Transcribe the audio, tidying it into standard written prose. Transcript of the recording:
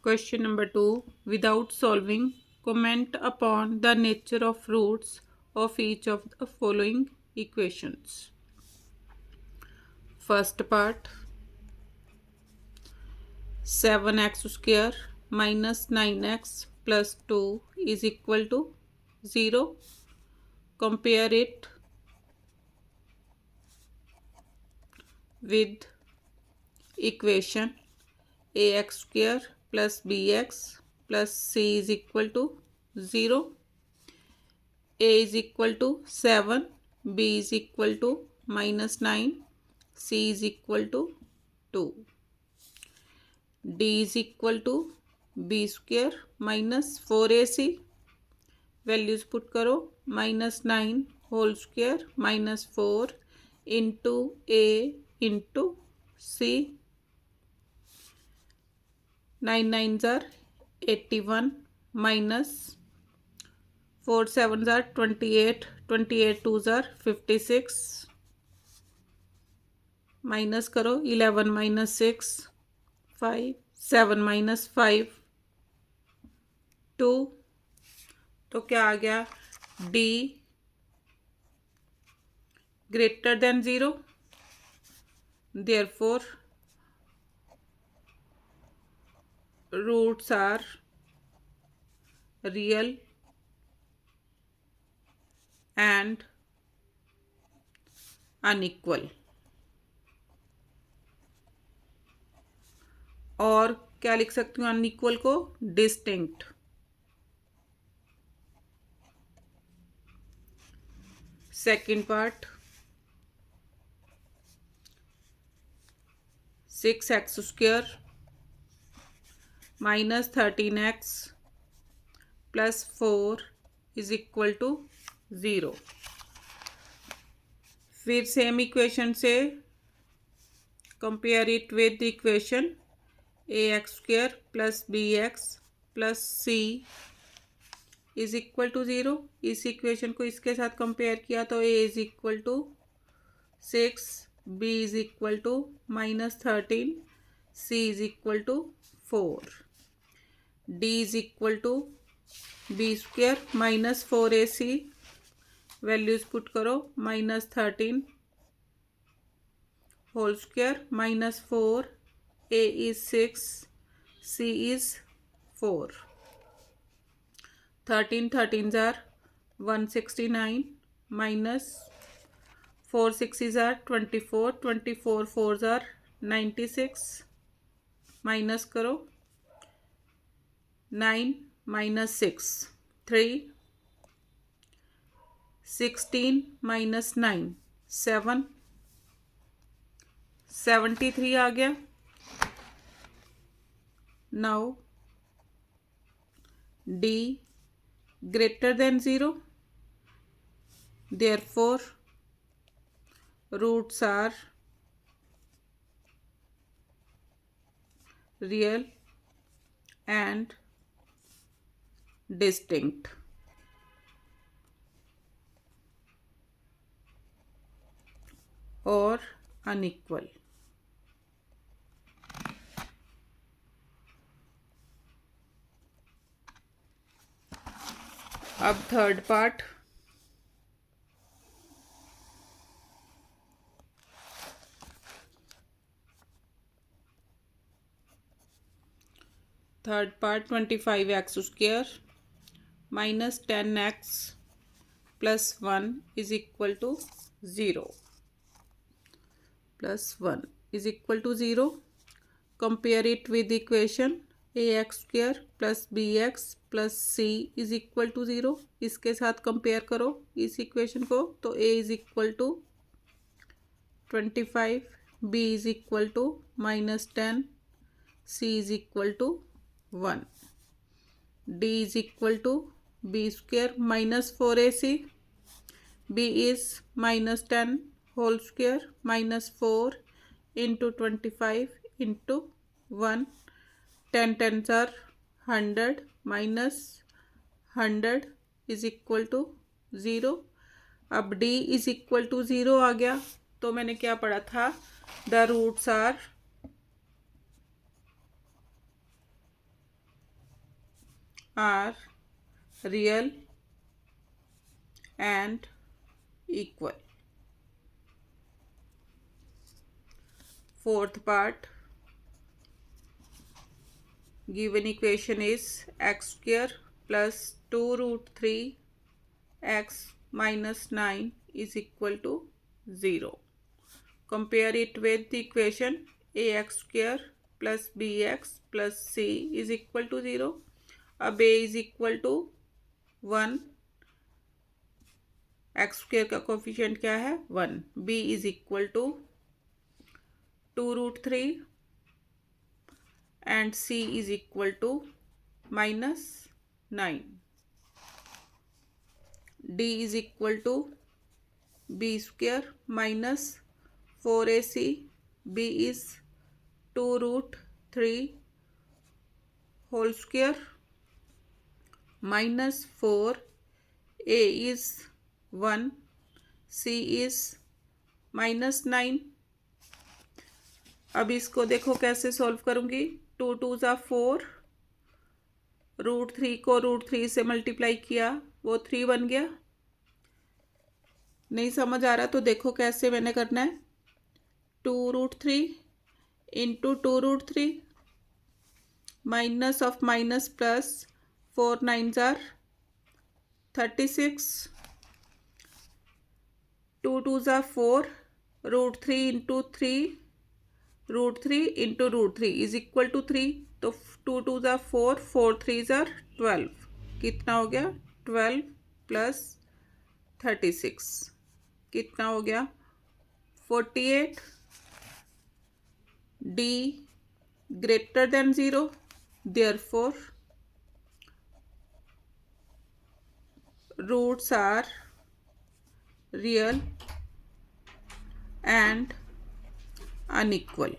Question number 2. Without solving, comment upon the nature of roots of each of the following equations. First part, 7x square minus 9x plus 2 is equal to 0. Compare it with equation ax square plus bx plus c is equal to 0. A is equal to 7, b is equal to minus 9, c is equal to 2. D is equal to b square minus 4ac. Values put करो, minus 9 whole square minus 4 into A into C. 9 9s are 81 minus 4 7s are 28, 28 2s are 56. Minus करो, 11 minus 6 5, 7 minus 5 2. तो क्या आ गया, D greater than 0. Therefore roots are real and unequal. और क्या लिख सकती हूँ अनइक्वल को, distinct. Second part, 6x square minus 13x plus 4 is equal to 0. फिर सेम इक्वेशन से compare it with equation ax square plus bx plus c is equal to 0. इस equation को इसके साथ कंपेयर किया तो a is equal to 6, b is equal to minus 13, c is equal to 4. d is equal to b square minus 4ac. Values put करो, minus 13 whole square minus 4, a is 6, c is 4. 13 13s are 169 minus 4 6s are 24, 24 4s are 96. Minus करो, 9 minus 6 3, 16 minus 9 7, 73 आ गया. Now D greater than 0. Therefore roots are real and distinct. और unequal. अब third part, third part 25x square minus 10x plus 1 is equal to 0. Plus 1 is equal to 0. Compare it with equation ax square plus bx plus c is equal to 0. इसके साथ compare करो इस equation को, तो a is equal to 25, b is equal to minus 10, c is equal to 1. d is equal to b square minus 4ac. b is minus 10 whole square minus 4 into 25 into 1. 10 10s are 100 minus 100 is equal to 0. अब d is equal to 0 आ गया. तो मैंने क्या पढ़ा था, the roots are are real and equal. Fourth part, given equation is x square plus 2 root 3 x minus 9 is equal to 0. Compare it with the equation ax square plus bx plus c is equal to 0. अब a is equal to 1, x square का coefficient क्या है 1, b is equal to 2 root 3 and c is equal to -9. d is equal to b square minus 4ac, b is 2 root 3 whole square -4, a is 1, c is -9. अब इसको देखो कैसे solve करूंगी. 2 2 ज़ा 4, root 3 को रूट 3 से मल्टीप्लाई किया, वो 3 बन गया. नहीं समझ आ रहा तो देखो कैसे मैंने करना है. 2 root 3 into 2 root 3 minus of minus plus 4 9 जार 36. 2 2 ज़ा 4, root 3 into 3, root 3 into root 3 is equal to 3. तो 2 2 ज़ा 4, 4 3 ज़ार 12. कितना हो गया 12 प्लस 36 कितना हो गया 48. d greater than 0, therefore roots are real and unequal.